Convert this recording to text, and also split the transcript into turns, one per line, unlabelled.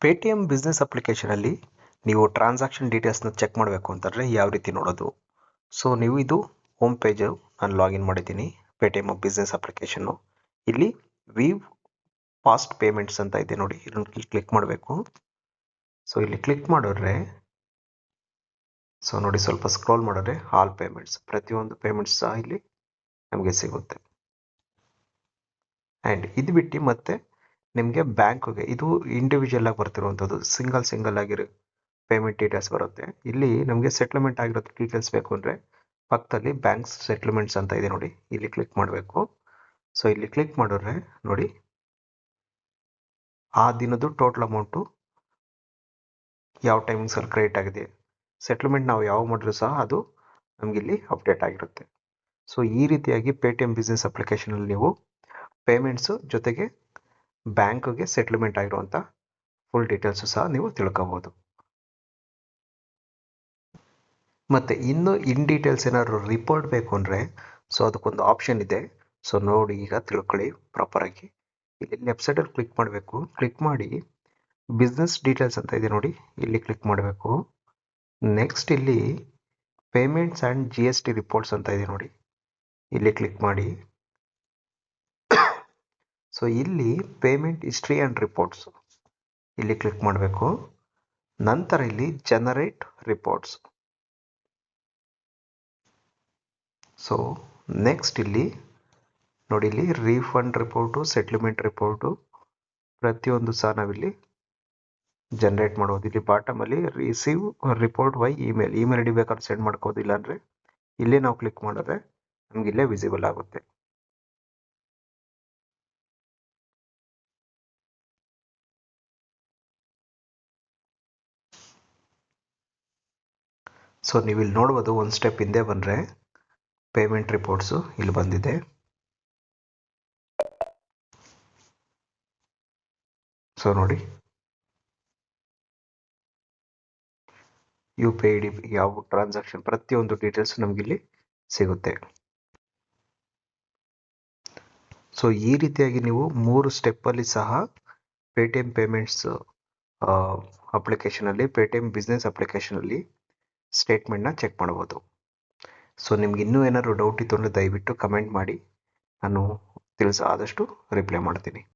Paytm business ಅಪ್ಲಿಕೇಶನಲ್ಲಿ ನೀವು transaction ಡೀಟೇಲ್ಸ್ನ check ಮಾಡಬೇಕು ಅಂತಂದರೆ ಯಾವ ರೀತಿ ನೋಡೋದು. ಸೊ ನೀವು ಇದು ಹೋಮ್ ಪೇಜು ನಾನು ಲಾಗಿನ್ ಮಾಡಿದ್ದೀನಿ ಪೇಟಿಎಮ್ ಬಿಸ್ನೆಸ್ ಅಪ್ಲಿಕೇಶನ್ನು. ಇಲ್ಲಿ ವೀವ್ ಫಾಸ್ಟ್ ಪೇಮೆಂಟ್ಸ್ ಅಂತ ಇದೆ ನೋಡಿ, ಇದನ್ನು ಕ್ಲಿಕ್ ಮಾಡಬೇಕು. ಸೊ ಇಲ್ಲಿ ಕ್ಲಿಕ್ ಮಾಡಿದ್ರೆ ನೋಡಿ ಸ್ವಲ್ಪ ಸ್ಕ್ರೋಲ್ ಮಾಡಿದ್ರೆ ಆಲ್ ಪೇಮೆಂಟ್ಸ್, ಪ್ರತಿಯೊಂದು ಪೇಮೆಂಟ್ಸ್ ಸಹ ಇಲ್ಲಿ ನಮಗೆ ಸಿಗುತ್ತೆ. ಆ್ಯಂಡ್ ಇದು ಬಿಟ್ಟು ಮತ್ತೆ ನಿಮಗೆ ಬ್ಯಾಂಕ್ಗೆ ಇದು ಇಂಡಿವಿಜುವಲ್ ಆಗಿ ಬರ್ತಿರುವಂಥದ್ದು, ಸಿಂಗಲ್ ಆಗಿರೋ ಪೇಮೆಂಟ್ ಡೀಟೇಲ್ಸ್ ಬರುತ್ತೆ. ಇಲ್ಲಿ ನಮಗೆ ಸೆಟ್ಲ್ಮೆಂಟ್ ಆಗಿರೋ ಡೀಟೇಲ್ಸ್ ಬೇಕು ಅಂದರೆ ಪಕ್ಕದಲ್ಲಿ ಬ್ಯಾಂಕ್ಸ್ ಸೆಟ್ಲ್ಮೆಂಟ್ಸ್ ಅಂತ ಇದೆ ನೋಡಿ, ಇಲ್ಲಿ ಕ್ಲಿಕ್ ಮಾಡಬೇಕು. ಸೊ ಇಲ್ಲಿ ಕ್ಲಿಕ್ ಮಾಡಿದ್ರೆ ನೋಡಿ ಆ ದಿನದ್ದು ಟೋಟಲ್ ಅಮೌಂಟು ಯಾವ ಟೈಮಿಂಗ್ಸಲ್ಲಿ ಕ್ರೆಡಿಟ್ ಆಗಿದೆ, ಸೆಟ್ಲ್ಮೆಂಟ್ ನಾವು ಯಾವ ಮಾಡಿದ್ರು ಸಹ ಅದು ನಮಗಿಲ್ಲಿ ಅಪ್ಡೇಟ್ ಆಗಿರುತ್ತೆ. ಸೊ ಈ ರೀತಿಯಾಗಿ ಪೇಟಿಎಂ ಬಿಸ್ನೆಸ್ ಅಪ್ಲಿಕೇಶನಲ್ಲಿ ನೀವು ಪೇಮೆಂಟ್ಸು ಜೊತೆಗೆ ಬ್ಯಾಂಕ್ಗೆ ಸೆಟ್ಲ್ಮೆಂಟ್ ಆಗಿರುವಂಥ ಫುಲ್ ಡೀಟೇಲ್ಸು ಸಹ ನೀವು ತಿಳ್ಕೊಬೋದು. ಮತ್ತು ಇನ್ನು ಇನ್ ಡೀಟೇಲ್ಸ್ ಏನಾದ್ರು ರಿಪೋರ್ಟ್ ಬೇಕು ಅಂದರೆ ಸೊ ಅದಕ್ಕೊಂದು ಆಪ್ಷನ್ ಇದೆ. ಸೊ ನೋಡಿ ಈಗ ತಿಳ್ಕೊಳ್ಳಿ ಪ್ರಾಪರಾಗಿ. ಇಲ್ಲಿ ಲೆಫ್ಟ್ ಸೈಡಲ್ಲಿ ಕ್ಲಿಕ್ ಮಾಡಬೇಕು. ಕ್ಲಿಕ್ ಮಾಡಿ ಬಿಸ್ನೆಸ್ ಡೀಟೇಲ್ಸ್ ಅಂತ ಇದೆ ನೋಡಿ, ಇಲ್ಲಿ ಕ್ಲಿಕ್ ಮಾಡಬೇಕು. ನೆಕ್ಸ್ಟ್ ಇಲ್ಲಿ ಪೇಮೆಂಟ್ಸ್ ಆ್ಯಂಡ್ GST ರಿಪೋರ್ಟ್ಸ್ ಅಂತ ಇದೆ ನೋಡಿ, ಇಲ್ಲಿ ಕ್ಲಿಕ್ ಮಾಡಿ. ಸೊ ಇಲ್ಲಿ ಪೇಮೆಂಟ್ ಹಿಸ್ಟ್ರಿ ಆ್ಯಂಡ್ ರಿಪೋರ್ಟ್ಸ್ ಇಲ್ಲಿ ಕ್ಲಿಕ್ ಮಾಡಬೇಕು. ನಂತರ ಇಲ್ಲಿ ಜನರೇಟ್ ರಿಪೋರ್ಟ್ಸ್. ಸೊ ನೆಕ್ಸ್ಟ್ ಇಲ್ಲಿ ನೋಡಿ, ಇಲ್ಲಿ ರೀಫಂಡ್ ರಿಪೋರ್ಟು, ಸೆಟ್ಲ್ಮೆಂಟ್ ರಿಪೋರ್ಟು ಪ್ರತಿಯೊಂದು ಸಹ ನಾವಿಲ್ಲಿ ಜನರೇಟ್ ಮಾಡ್ಬೋದು. ಇಲ್ಲಿ ಬಾಟಮಲ್ಲಿ receive report by email I D ಬೇಕಾದ್ರೆ ಸೆಂಡ್ ಮಾಡ್ಕೋದು, ಇಲ್ಲಾಂದರೆ ಇಲ್ಲೇ ನಾವು ಕ್ಲಿಕ್ ಮಾಡಿದ್ರೆ ನಮ್ಗೆ ಇಲ್ಲೇ ವಿಸಿಬಲ್ ಆಗುತ್ತೆ. ಸೊ ನೀವು ಇಲ್ಲಿ ನೋಡ್ಬೋದು, ಒಂದು ಸ್ಟೆಪ್ ಹಿಂದೆ ಬಂದರೆ ಪೇಮೆಂಟ್ ರಿಪೋರ್ಟ್ಸು ಇಲ್ಲಿ ಬಂದಿದೆ. ಸೊ ನೋಡಿ UPI ID ಯಾವ ಟ್ರಾನ್ಸಾಕ್ಷನ್ ಪ್ರತಿಯೊಂದು ಡೀಟೇಲ್ಸ್ ನಮಗಿಲ್ಲಿ ಸಿಗುತ್ತೆ. ಸೊ ಈ ರೀತಿಯಾಗಿ ನೀವು 3 ಸ್ಟೆಪ್ಪಲ್ಲಿ ಸಹ ಪೇಟಿಎಂ ಪೇಮೆಂಟ್ಸ್ ಅಪ್ಲಿಕೇಶನಲ್ಲಿ, ಪೇಟಿಎಂ ಬಿಸ್ನೆಸ್ ಅಪ್ಲಿಕೇಶನಲ್ಲಿ ಸ್ಟೇಟ್ಮೆಂಟ್ನ ಚೆಕ್ ಮಾಡ್ಬೋದು. ಸೊ ನಿಮ್ಗೆ ಇನ್ನೂ ಏನಾದರೂ ಡೌಟ್ ಇತ್ತು ಅಂದರೆ ದಯವಿಟ್ಟು ಕಮೆಂಟ್ ಮಾಡಿ, ನಾನು ಆದಷ್ಟು ರಿಪ್ಲೈ ಮಾಡ್ತೀನಿ.